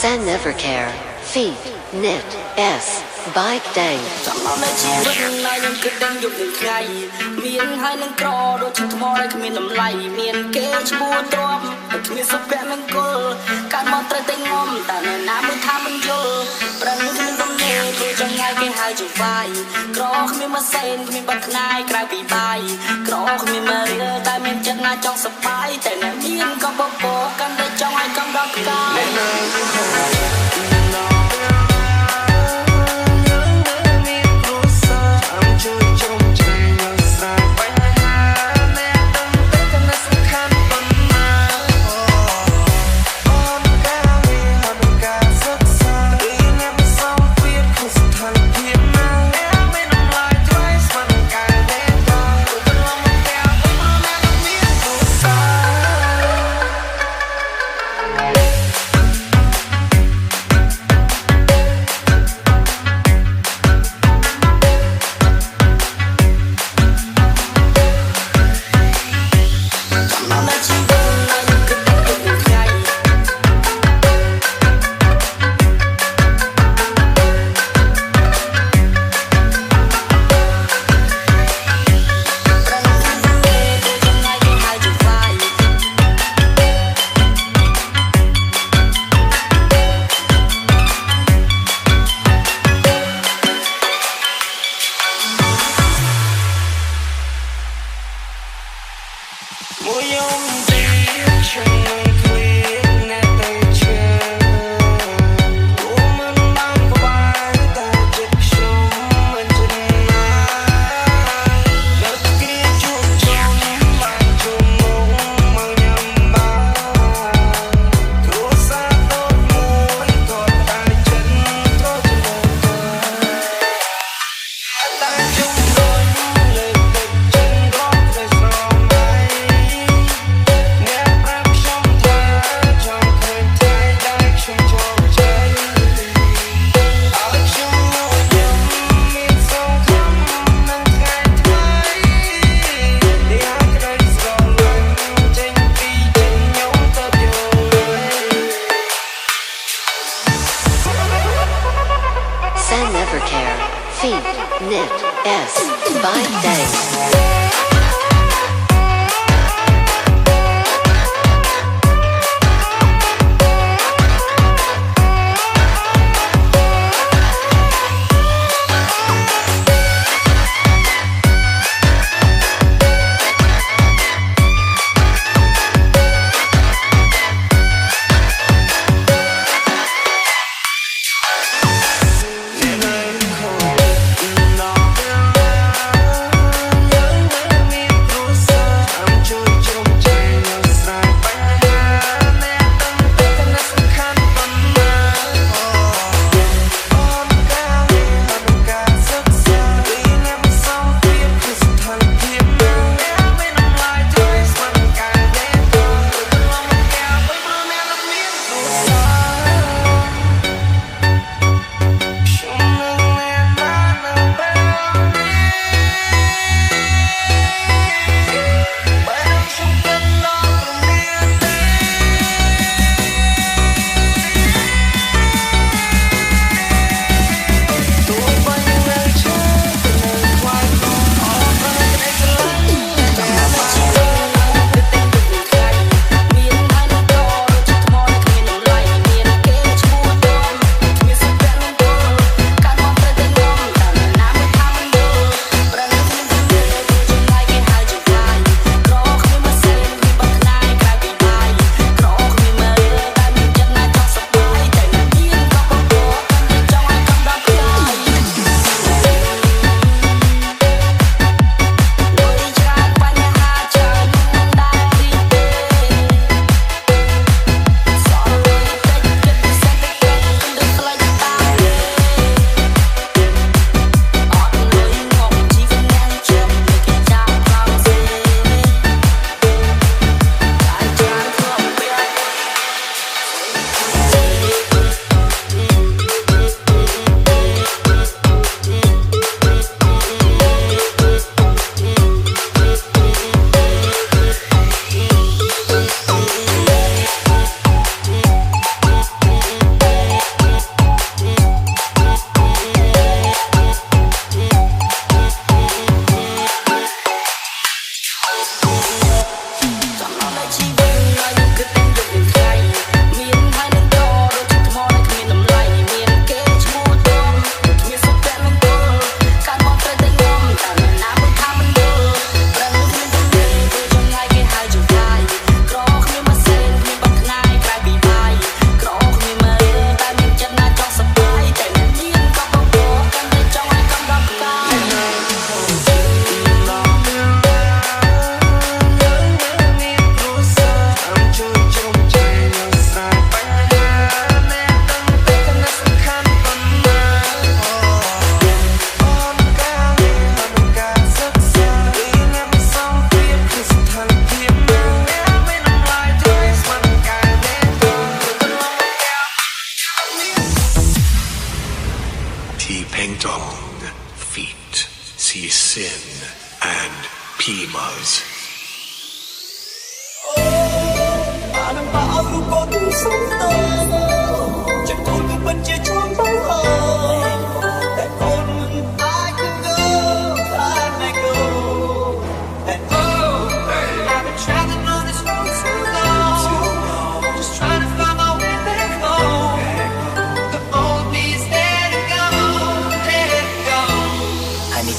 San Never Care Feet Knit S Bike Dang ចាំមកនៅជីវិតណាយើងគិតដឹងយប់នឹងថ្ងៃមានហើយនឹងក្រដូចជាថ្មដែលគ្មានតម្លៃមានគេឈ្មោះទ្រាំតែគ្មានសុភមង្គលកើតមកត្រូវតែងំតែអ្នកណាមួយថាមិនយល់ប្រឹងគ្មានទំនេរព្រោះចង្អាយគេហៅជាវាយក្រគ្មានម៉ាស៊ីនគ្មានបាត់ខ្នាយក្រៅពីបាយក្រគ្មានមករៀលតែមានចិត្តណាចង់សប្បាយតែអ្នកមានក៏បបោកាន់តែចង់ឲ្យកំដរផ្កាយ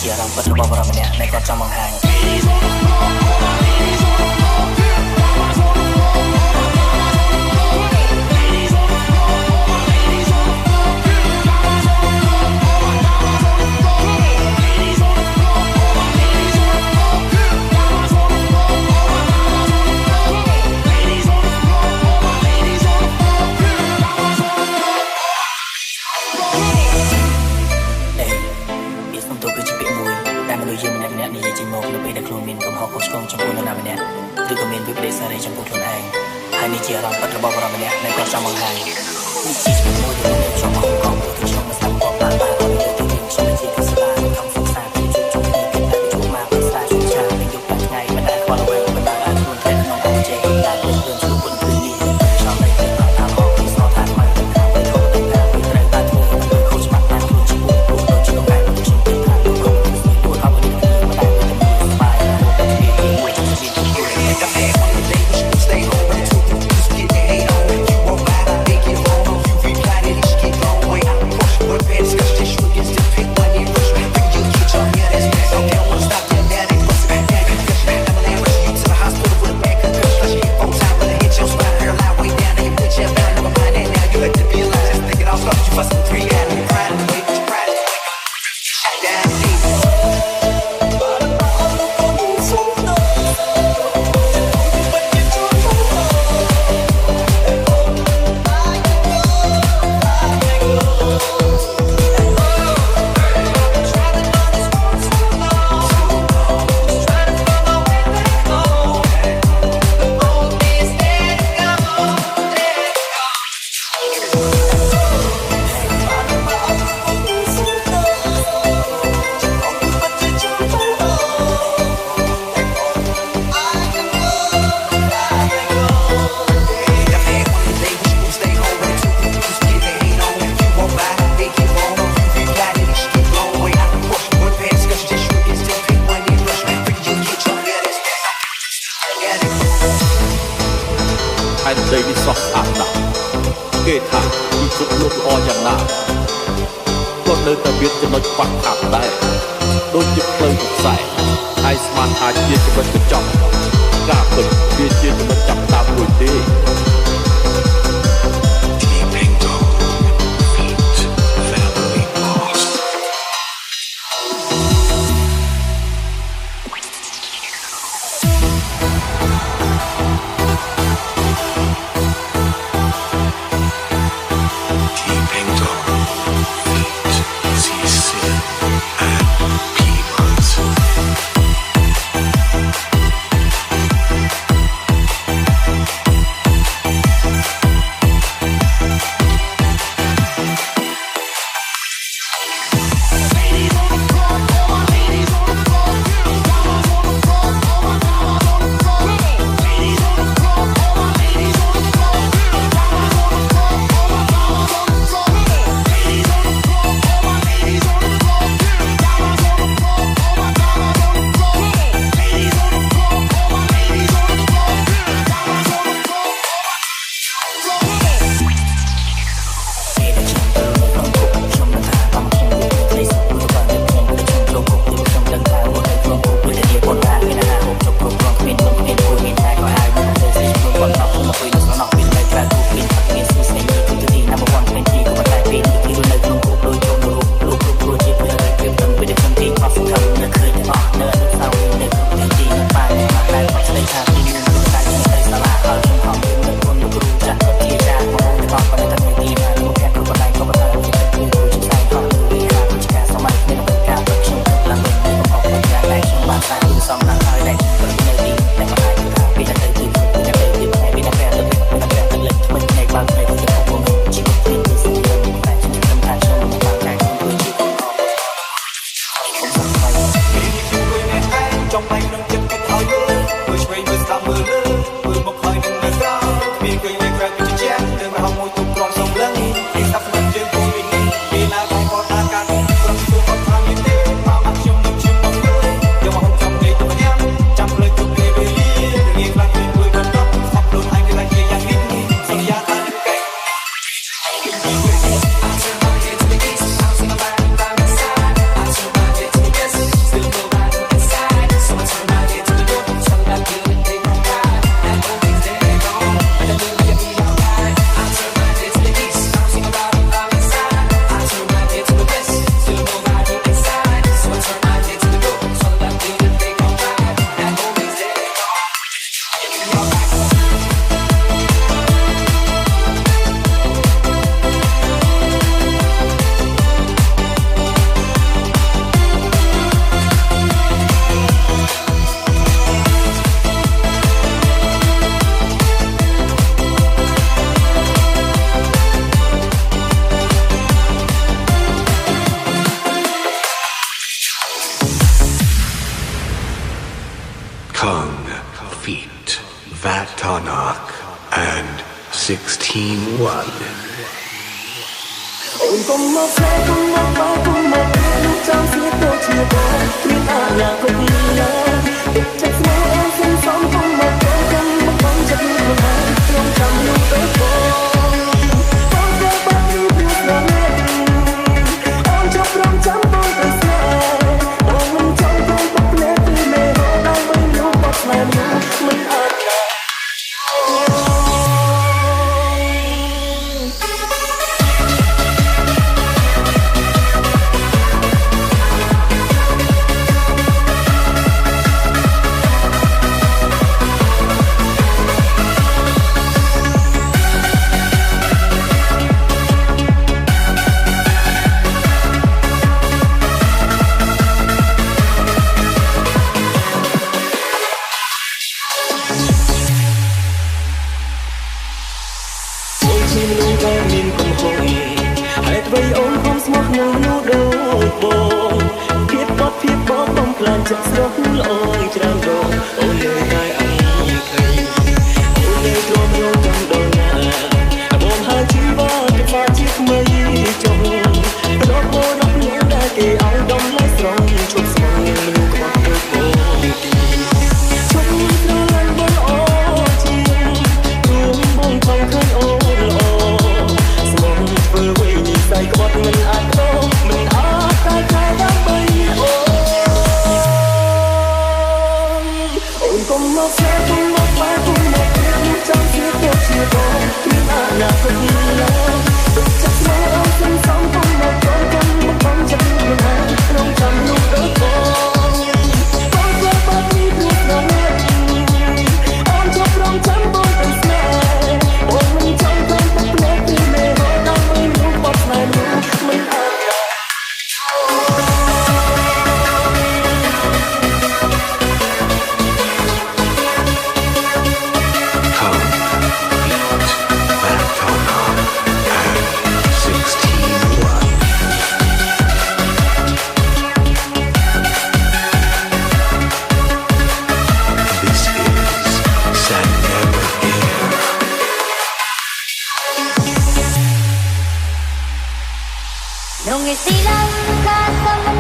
ជាអារម្មណ៍ពិតរបស់បរិបម្នាក់ដែលគាត់ចង់បង្ហាញឬក៏មានវិបត្តិសេរីចំពោះខ្លួនឯងហើយនេះជាអារម្មណ៍ពិតរបស់បរិបម្នាក់ដែលគាត់ចង់បង្ហាញនេះជាជំនួយដែលខ្ញុំមកកងទៅខ្ញុំមិនស្ដាប់គាត់បានខ្ញុំជាកសាលាខំសិក្សាពីជួបជុំគ្នាតែជួបមកភាសាជួបចានៅយុគថ្ងៃមិនដែលខ្វល់អ្វីមិនដែលអាចខ្លួនតែក្នុងអង្គជ័យដែលខ្លួនជួបពុនព្រឹងនេះចង់តែតាមអបពីសោថាមិនទៅខាងទៅទៅតាមពីត្រូវតែធ្វើខុសច្បាប់តាមខ្លួនជួបព្រោះដូចជាកែទៅខ្ញុំទៅខាងលោកគុំពួកអបនេះមិនដែលទៅស្បាយទៅមួយជាជាកាហ្វេ Stay home and two just get the hate on you won't buy make it wrong you reply it just keep going way I push with pants cause this shoot against the pick when you rush bring you get your head as best I don't wanna stop you now they bust back that I'm gonna rush you to the hospital with a back of the flush you on time when I hit your spine her lie way down and you put your down never mind that now you let the be alive just think it all start you busting 3 out and you crying the way you crying shut down deep đây đi sọc ảo nào kê thả đi chút lúc oយ៉ាងណាគាត់នៅតែមានចំណុចខ្វះខាតដែរដូចជាផ្លូវខ្សែហើយស្មានថាជាចំណុចកញ្ចក់ការពិតវាជាចំណុចចាប់តាមមួយទេ Monarch and 16-1. Ôi con mơ phê, con mơ bao, con mơ phê lúc trong phía tôi chưa có tuyến là con nhớ ít chắc mơ em sinh sống con mơ phê con mơ bóng chất mơ hai trong trăm lúc tới con phê bao nhiêu việc nó nghe ôm cho rong chấm tôi tới xa ôm mình trong con bốc lê từ mê hồ đang với lúc bọc lại mình ơn Nung isilang ka sa